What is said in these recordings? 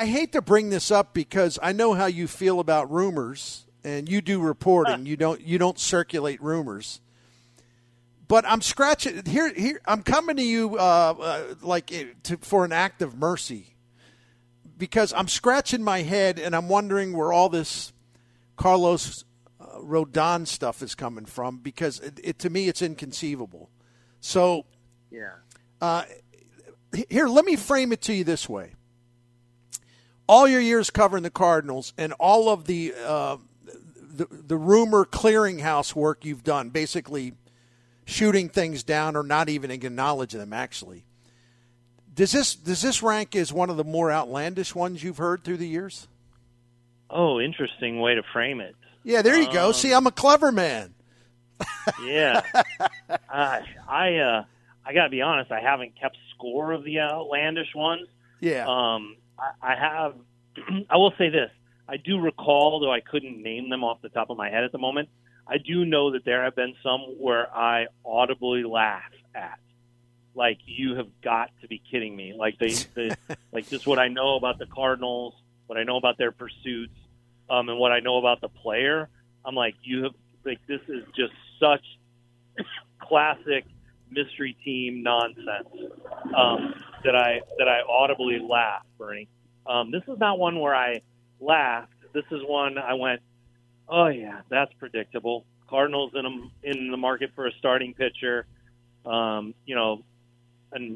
I hate to bring this up because I know how you feel about rumors, and you do reporting. You don't circulate rumors. But I'm scratching here. I'm coming to you for an act of mercy, because I'm scratching my head and I'm wondering where all this Carlos Rodon stuff is coming from, because to me it's inconceivable. So here, let me frame it to you this way. All your years covering the Cardinals and all of the rumor clearinghouse work you've done, basically shooting things down or not even acknowledge them, actually. Does this rank as one of the more outlandish ones you've heard through the years? Oh, interesting way to frame it. Yeah, there you go. See, I'm a clever man. Yeah. I got to be honest, I haven't kept score of the outlandish ones. Yeah. I have. I will say this. I do recall, though I couldn't name them off the top of my head at the moment, I do know that there have been some where I audibly laugh at. Like, you have got to be kidding me. Like, like just what I know about the Cardinals, what I know about their pursuits, and what I know about the player. I'm like, this is just such classic mystery team nonsense that I audibly laugh, Bernie. This is not one where I laughed. This is one I went, oh yeah, that's predictable. Cardinals in the market for a starting pitcher. An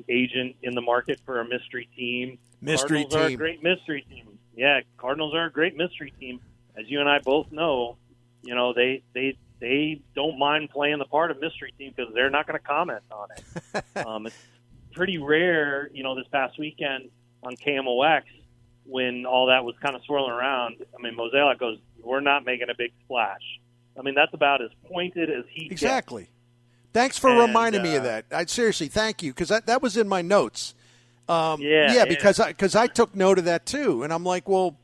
agent in the market for a mystery team. Cardinals are a great mystery team. Yeah, Cardinals are a great mystery team. As you and I both know, they don't mind playing the part of mystery team because they're not going to comment on it. It's pretty rare, this past weekend on KMOX when all that was kind of swirling around. I mean, Mozeliak goes, we're not making a big splash. I mean, that's about as pointed as he exactly. gets. Thanks for reminding me of that. I seriously, thank you, because that was in my notes. Because I took note of that too, and I'm like, well,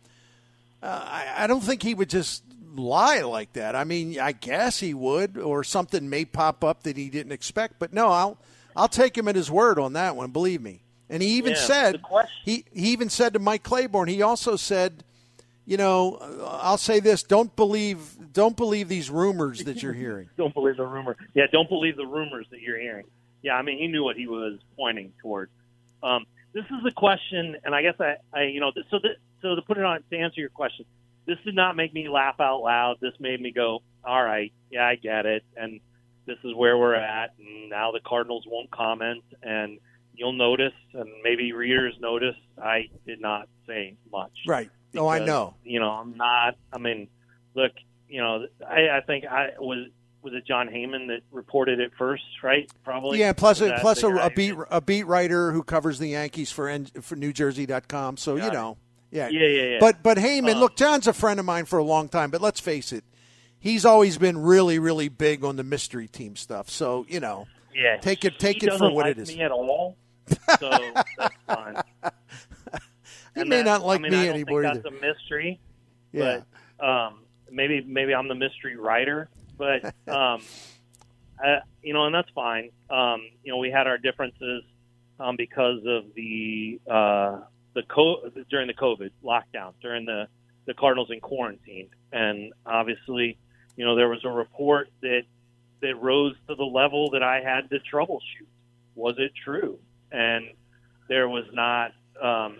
I don't think he would just lie like that. I mean, I guess he would, or something may pop up that he didn't expect. But no, I'll take him at his word on that one. Believe me. And he even said he even said to Mike Claiborne. He also said, I'll say this: don't believe these rumors that you're hearing. Don't believe the rumor. Yeah, don't believe the rumors that you're hearing. Yeah, I mean, he knew what he was pointing toward. This is a question, and I guess so to put it on, to answer your question, this did not make me laugh out loud. This made me go, all right, yeah, I get it, and this is where we're at, and now the Cardinals won't comment, and you'll notice, and maybe readers notice, I did not say much. Right. Because, I know. I'm not, I mean, look, I think was it John Heyman that reported it first, right? Probably. Yeah, plus a beat writer who covers the Yankees for NewJersey.com. So, Yeah. But Heyman, look, John's a friend of mine for a long time, but let's face it, he's always been really, really big on the mystery team stuff. So, take it for what it is. He doesn't like me at all, so that's fine. He may not like me anymore. anymore either. That's a mystery, but maybe I'm the mystery writer. But and that's fine. We had our differences because of during the COVID lockdown, during the Cardinals in quarantine, and obviously, there was a report that rose to the level that I had to troubleshoot. Was it true? And there was not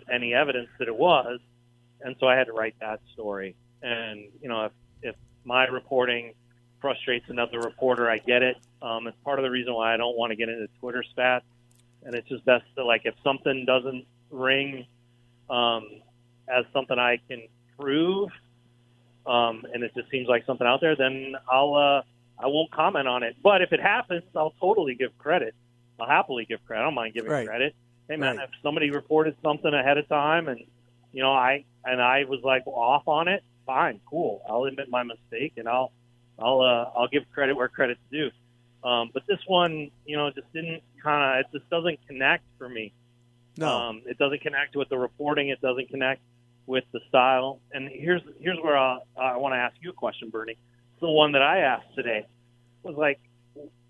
any evidence that it was, and so I had to write that story. And if my reporting frustrates another reporter, I get it. It's part of the reason why I don't want to get into Twitter spats, and it's just best to, if something doesn't ring as something I can prove, and it just seems like something out there, then I won't comment on it. But if it happens, I'll totally give credit. I'll happily give credit. I don't mind giving credit. Hey man, if somebody reported something ahead of time and I was off on it, fine, cool. I'll admit my mistake and I'll give credit where credit's due. But this one, it just doesn't connect for me. No. It doesn't connect with the reporting. It doesn't connect with the style. And here's where I want to ask you a question, Bernie. The one that I asked today was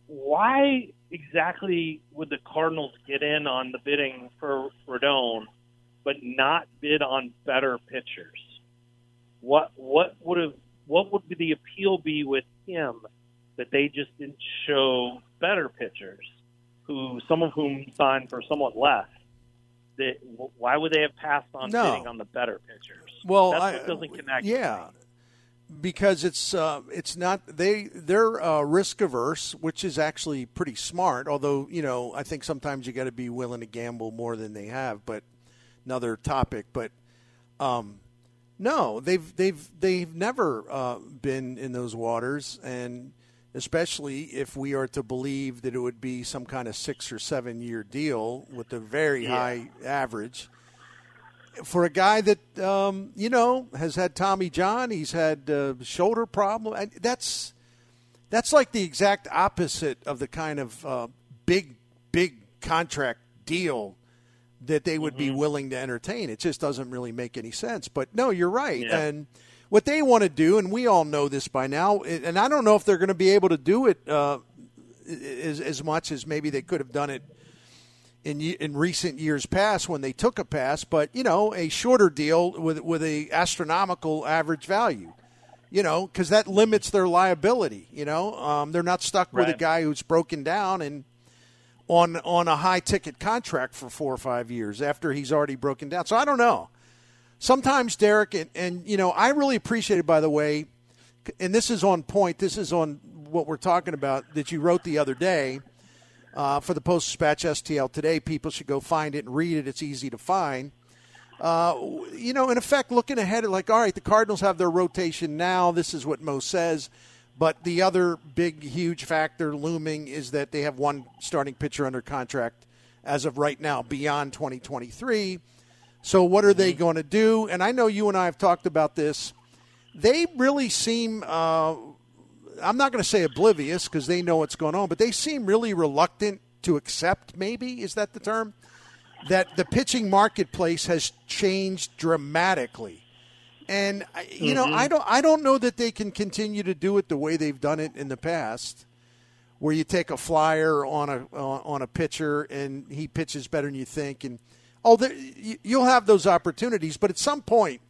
why exactly would the Cardinals get in on the bidding for Rodon but not bid on better pitchers? What would the appeal be with him that they just didn't show better pitchers, some of whom signed for somewhat less? Why would they have passed on bidding on the better pitchers? Well, that's what doesn't connect. Yeah, because it's not they're risk averse, which is actually pretty smart. Although I think sometimes you got to be willing to gamble more than they have. But another topic. But no, they've never been in those waters, and especially if we are to believe that it would be some kind of 6 or 7 year deal with a very high average. For a guy that, has had Tommy John, he's had shoulder problem. And that's like the exact opposite of the kind of big contract deal that they would be willing to entertain. It just doesn't really make any sense. But, no, you're right. Yeah. And what they want to do, and we all know this by now, and I don't know if they're going to be able to do it as much as maybe they could have done it in recent years past when they took a pass, but, a shorter deal with a astronomical average value, because that limits their liability, They're not stuck with a guy who's broken down and on a high-ticket contract for 4 or 5 years after he's already broken down. So I don't know. Sometimes, Derek, and I really appreciate it, by the way, and this is on point. This is on what we're talking about that you wrote the other day for the Post-Dispatch STL today. People should go find it and read it. It's easy to find. In effect, looking ahead at all right, the Cardinals have their rotation now. This is what Mo says. But the other big, huge factor looming is that they have one starting pitcher under contract as of right now beyond 2023. So what are they going to do? And I know you and I have talked about this. They really seem, I'm not going to say oblivious because they know what's going on, but they seem really reluctant to accept, maybe, is that the term, that the pitching marketplace has changed dramatically. And, I don't know that they can continue to do it the way they've done it in the past, where you take a flyer on a pitcher and he pitches better than you think, and you'll have those opportunities, but at some point,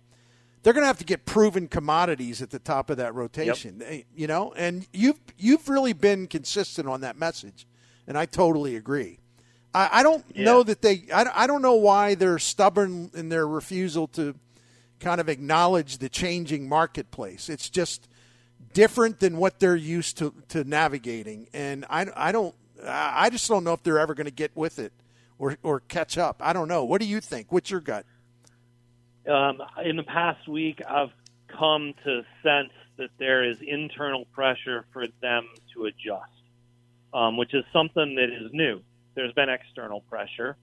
they're going to have to get proven commodities at the top of that rotation. Yep. And you've really been consistent on that message, and I totally agree. I don't know that I don't know why they're stubborn in their refusal to kind of acknowledge the changing marketplace. It's just different than what they're used to navigating, and I just don't know if they're ever going to get with it. Or catch up. I don't know. What do you think? What's your gut? In the past week, I've come to sense that there is internal pressure for them to adjust, which is something that is new. There's been external pressure.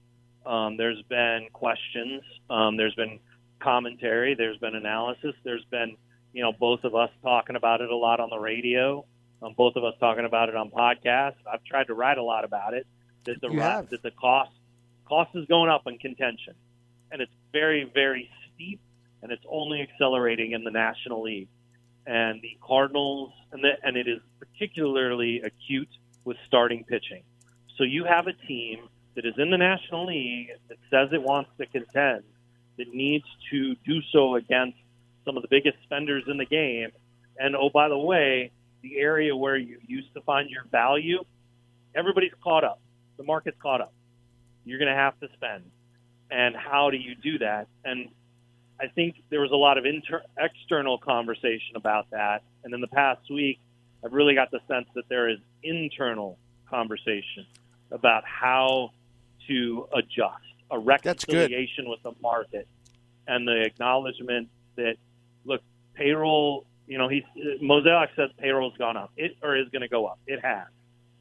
There's been questions. There's been commentary. There's been analysis. There's been, both of us talking about it a lot on the radio, both of us talking about it on podcasts. I've tried to write a lot about it, that the cost is going up in contention, and it's very, very steep, and it's only accelerating in the National League. And the Cardinals, and it is particularly acute with starting pitching. So you have a team that is in the National League that says it wants to contend, that needs to do so against some of the biggest spenders in the game. And, oh, by the way, the area where you used to find your value, everybody's caught up. The market's caught up. You're going to have to spend. And how do you do that? And I think there was a lot of external conversation about that. And in the past week, I've really got the sense that there is internal conversation about how to adjust, a reconciliation with the market, and the acknowledgement that, look, payroll, Mosaic says payroll's gone up. It is going to go up. It has.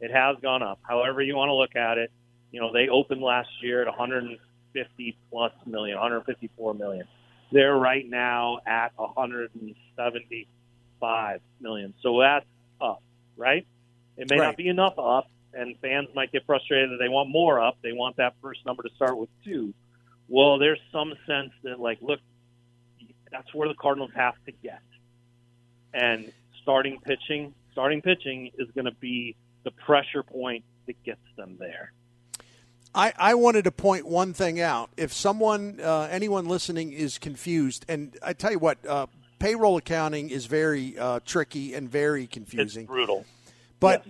It has gone up. However you want to look at it, they opened last year at 150-plus million, 154 million. They're right now at 175 million. So that's up, right? It may not be enough up, and fans might get frustrated that they want more up. They want that first number to start with 2. Well, there's some sense that, look, that's where the Cardinals have to get. And starting pitching is going to be the pressure point that gets them there. I wanted to point one thing out. If someone, anyone listening is confused, and I tell you what, payroll accounting is very tricky and very confusing. It's brutal. But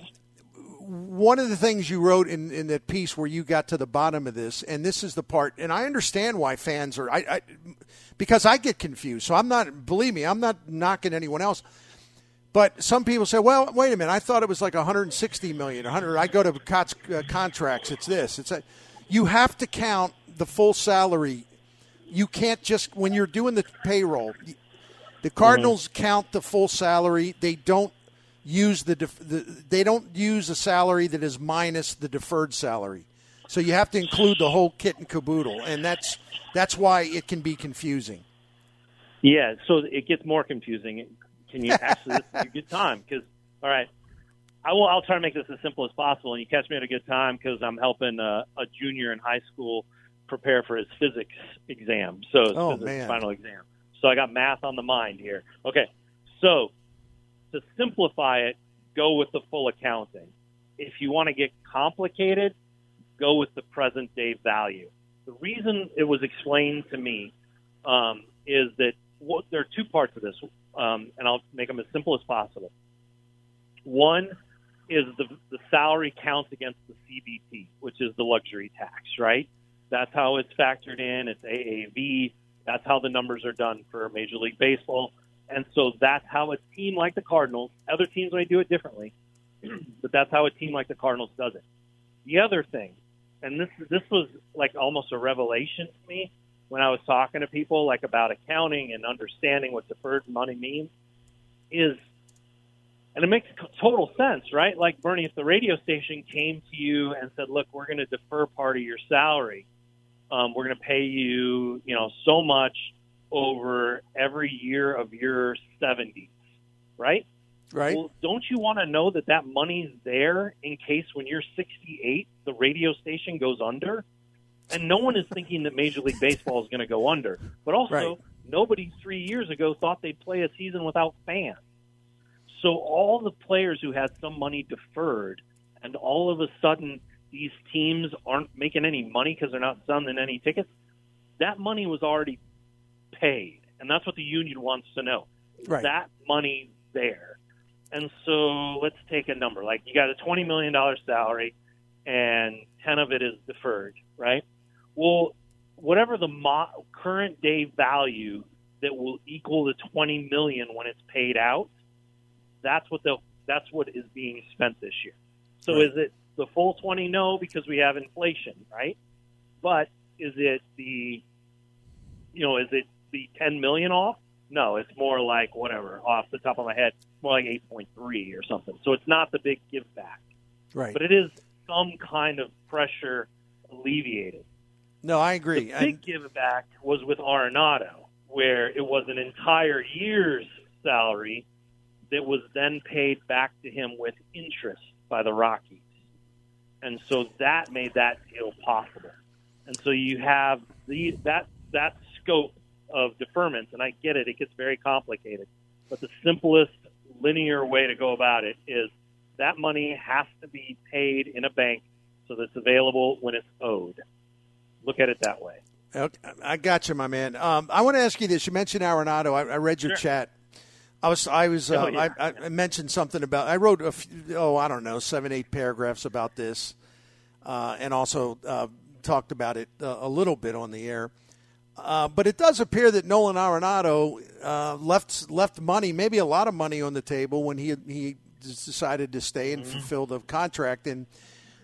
one of the things you wrote in that piece where you got to the bottom of this, and this is the part, and I understand why fans are, because I get confused. So believe me, I'm not knocking anyone else. But some people say, well, wait a minute, I thought it was like $160 million, 100. I go to contracts, it's this. You have to count the full salary. You can't just, when you're doing the payroll, the Cardinals count the full salary. They don't use they don't use a salary that is minus the deferred salary. So you have to include the whole kit and caboodle, and that's why it can be confusing. Yeah, so it gets more confusing. Can you actually, this is a good time? Because, all right, I'll try to make this as simple as possible, and you catch me at a good time because I'm helping a junior in high school prepare for his physics exam, so his physics final exam. So I got math on the mind here. Okay, so to simplify it, go with the full accounting. If you want to get complicated, go with the present-day value. The reason it was explained to me is that there are two parts of this, and I'll make them as simple as possible. One is the salary counts against the CBT, which is the luxury tax, right? That's how it's factored in. It's AAV. That's how the numbers are done for Major League Baseball. And so that's how a team like the Cardinals, other teams may do it differently, but that's how a team like the Cardinals does it. The other thing, and this was like almost a revelation to me when I was talking to people like about accounting and understanding what deferred money means, is, and it makes total sense, right? Like, Bernie, if the radio station came to you and said, look, we're going to defer part of your salary, we're going to pay you, so much over every year of your 70s, right? Right. Well, don't you want to know that money's there in case when you're 68, the radio station goes under? And no one is thinking that Major League Baseball is going to go under. But also, nobody 3 years ago thought they'd play a season without fans. So all the players who had some money deferred, and all of a sudden these teams aren't making any money because they're not selling any tickets, that money was already paid. And that's what the union wants to know. Right. That money there. And so let's take a number. Like, you got a $20 million salary, and 10 of it is deferred, right? Well, whatever the current day value that will equal the $20 million when it's paid out, that's what is being spent this year. So Is it the full 20? No, because we have inflation, right? But is it the 10 million off? No, it's more like, whatever, off the top of my head, more like 8.3 or something. So it's not the big give back. Right. But it is some kind of pressure alleviated. No, I agree. The big give back was with Arenado, where it was an entire year's salary that was then paid back to him with interest by the Rockies. And so that made that deal possible. And so you have that scope of deferments, and I get it, it gets very complicated. But the simplest linear way to go about it is that money has to be paid in a bank so that it's available when it's owed. Look at it that way. Okay, I got you, my man. I want to ask you this. You mentioned Arenado. I read your chat. I mentioned something about, I wrote 7, 8 paragraphs about this, and also talked about it a little bit on the air. But it does appear that Nolan Arenado left money, maybe a lot of money, on the table when he decided to stay and fulfill the contract. And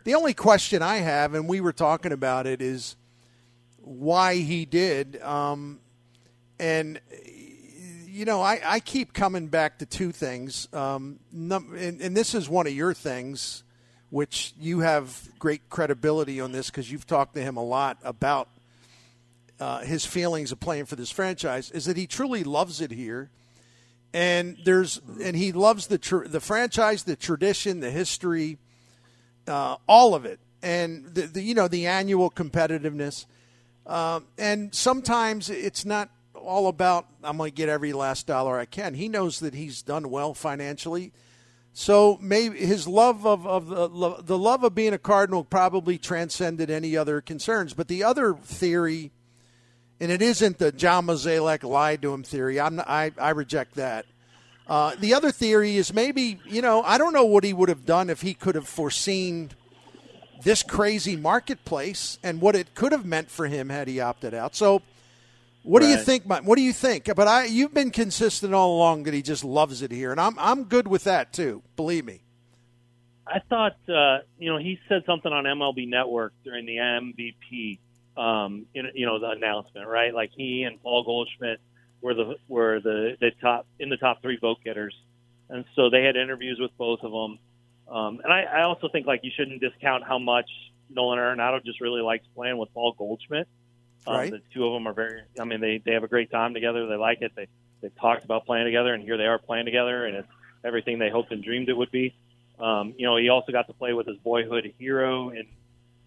the only question I have, and we were talking about it, is why he did. And I keep coming back to two things. And this is one of your things, which you have great credibility on this because you've talked to him a lot about his feelings of playing for this franchise, is that he truly loves it here. And he loves the franchise, the tradition, the history, all of it. And the annual competitiveness. And sometimes it's not all about, I'm going to get every last dollar I can. He knows that he's done well financially. So maybe his love of the love of being a Cardinal probably transcended any other concerns. But the other theory, and it isn't the John Mozeliak lied to him theory. I reject that. The other theory is maybe, I don't know what he would have done if he could have foreseen this crazy marketplace and what it could have meant for him had he opted out. So what do you think, Mike? What do you think? But you've been consistent all along that he just loves it here, and I'm good with that too. Believe me. I thought he said something on MLB Network during the MVP, the announcement, right? Like he and Paul Goldschmidt were the top three vote getters, and so they had interviews with both of them. And I also think you shouldn't discount how much Nolan Arenado just really likes playing with Paul Goldschmidt. Right. The two of them are they have a great time together. They like it. They've talked about playing together, and here they are playing together, and it's everything they hoped and dreamed it would be. He also got to play with his boyhood hero in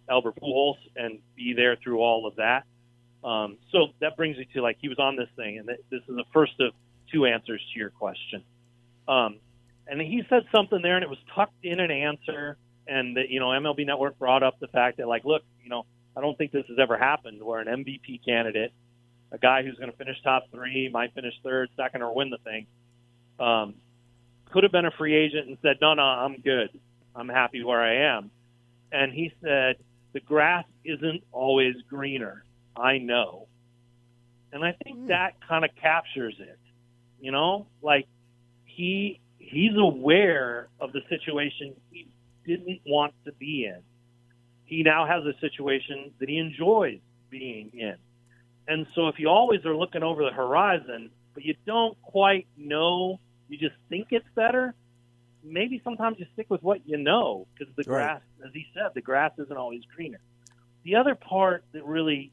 Albert Pujols and be there through all of that. So that brings me to he was on this thing, and this is the first of two answers to your question. And he said something there, and it was tucked in an answer, and MLB Network brought up the fact that look, I don't think this has ever happened where an MVP candidate, a guy who's going to finish top three, might finish third, second, or win the thing, could have been a free agent and said, no, I'm good. I'm happy where I am. And he said, the grass isn't always greener. I know. And I think that kind of captures it. He's aware of the situation he didn't want to be in. He now has a situation that he enjoys being in. And so if you always are looking over the horizon, but you don't quite know, you just think it's better, maybe sometimes you stick with what you know, because the grass, as he said, the grass isn't always greener. The other part that really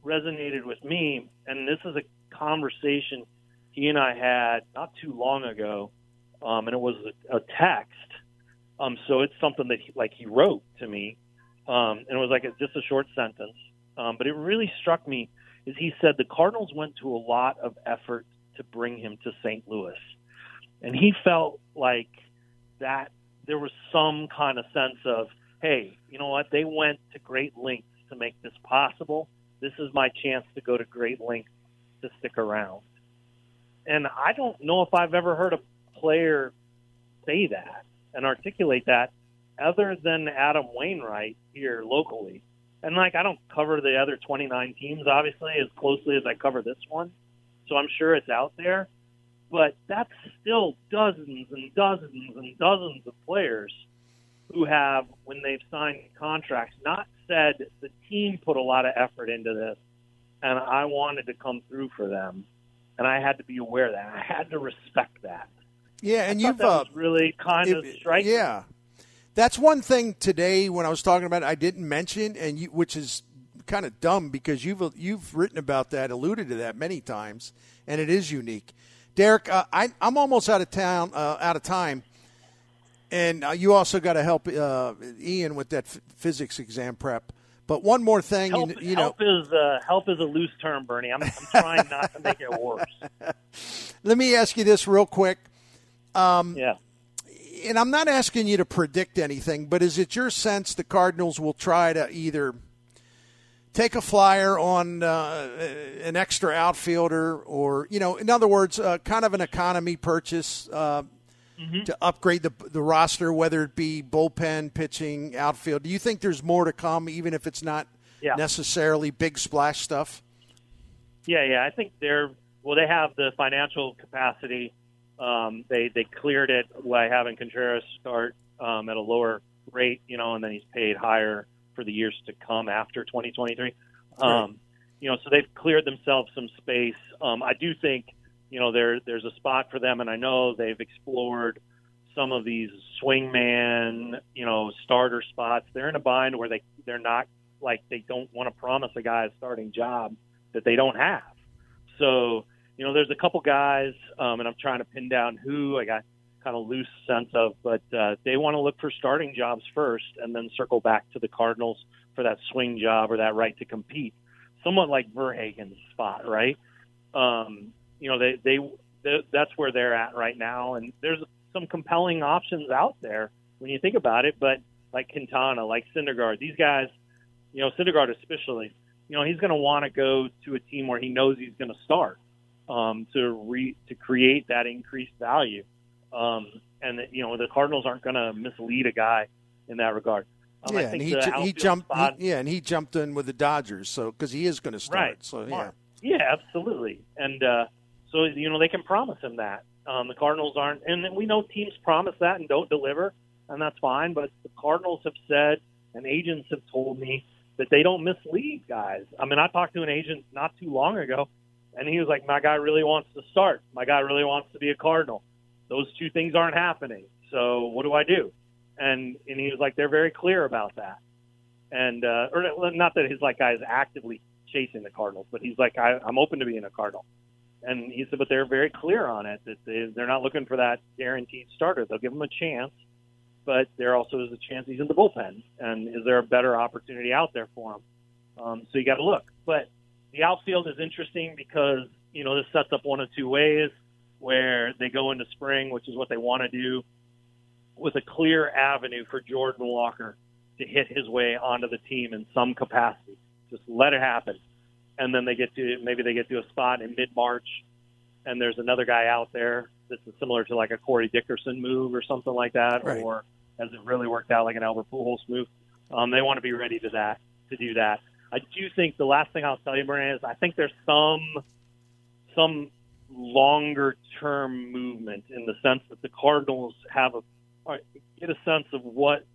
resonated with me, and this is a conversation he and I had not too long ago, and it was a text. So it's something that he wrote to me. And it was just a short sentence. But it really struck me is he said the Cardinals went to a lot of effort to bring him to St. Louis. And he felt like that there was some kind of sense of, hey, you know what? They went to great lengths to make this possible. This is my chance to go to great lengths to stick around. And I don't know if I've ever heard a player say that and articulate that other than Adam Wainwright here locally. And I don't cover the other 29 teams, obviously, as closely as I cover this one. So I'm sure it's out there. But that's still dozens and dozens and dozens of players who have, when they've signed contracts, not said the team put a lot of effort into this and I wanted to come through for them. And I had to be aware of that. I had to respect that. Yeah, and that was really kind of striking. Yeah. That's one thing today when I was talking about it, I didn't mention, which is kind of dumb because you've written about that, alluded to that many times, and it is unique. Derek, I'm almost out of time, and you also got to help Ian with that physics exam prep. But one more thing, help is a loose term, Bernie. I'm trying not to make it worse. Let me ask you this real quick. Yeah. And I'm not asking you to predict anything, but is it your sense the Cardinals will try to either take a flyer on an extra outfielder or, in other words, kind of an economy purchase to upgrade the roster, whether it be bullpen, pitching, outfield? Do you think there's more to come, even if it's not necessarily big splash stuff? Yeah. I think they have the financial capacity. They cleared it by having Contreras start at a lower rate, and then he's paid higher for the years to come after 2023. Right. So they've cleared themselves some space. I do think, there's a spot for them, and I know they've explored some of these swingman, starter spots. They're in a bind where they're not they don't want to promise a guy a starting job that they don't have. So, there's a couple guys, and I'm trying to pin down who I got kind of loose sense of, but they want to look for starting jobs first and then circle back to the Cardinals for that swing job or that right to compete. Somewhat like Verhagen's spot, right? That's where they're at right now. And there's some compelling options out there when you think about it. But like Quintana, like Syndergaard, these guys, Syndergaard especially, he's going to want to go to a team where he knows he's going to start to create that increased value. And the Cardinals aren't going to mislead a guy in that regard. I think he jumped in with the Dodgers, so because he is going to start. Right. So yeah, absolutely. And so they can promise him that. The Cardinals aren't, and we know teams promise that and don't deliver, and that's fine. But the Cardinals have said, and agents have told me that they don't mislead guys. I mean, I talked to an agent not too long ago, and he was like, "My guy really wants to start. My guy really wants to be a Cardinal. Those two things aren't happening. So what do I do?" And he was like, "They're very clear about that." And or not that his guy is actively chasing the Cardinals, but he's like, I'm open to being a Cardinal. And he said, but they're very clear on it, that they're not looking for that guaranteed starter. They'll give him a chance, but there also is a chance he's in the bullpen. And is there a better opportunity out there for him? So you got to look. But the outfield is interesting because, this sets up one of two ways, where they go into spring, which is what they want to do, with a clear avenue for Jordan Walker to hit his way onto the team in some capacity. Just let it happen. And then maybe they get to a spot in mid-March, and there's another guy out there that's similar to like a Corey Dickerson move or something like that, right. Or has it really worked out like an Albert Pujols move? They want to be ready to do that. I do think the last thing I'll tell you, Brian, is I think there's some longer-term movement in the sense that the Cardinals get a sense of what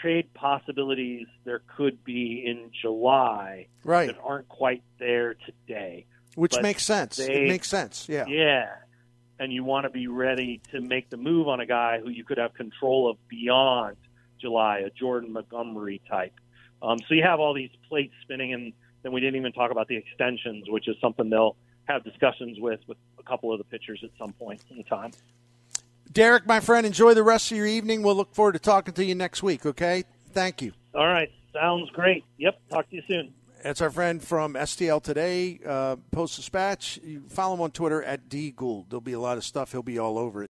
trade possibilities there could be in July, right, that aren't quite there today. Which makes sense. It makes sense, yeah. Yeah, and you want to be ready to make the move on a guy who you could have control of beyond July, a Jordan Montgomery type. So you have all these plates spinning, and then we didn't even talk about the extensions, which is something they'll have discussions with a couple of the pitchers at some point in time. Derek, my friend, enjoy the rest of your evening. We'll look forward to talking to you next week, okay? Thank you. All right. Sounds great. Yep. Talk to you soon. That's our friend from STL Today, Post-Dispatch. You follow him on Twitter at @DGould. There'll be a lot of stuff. He'll be all over it.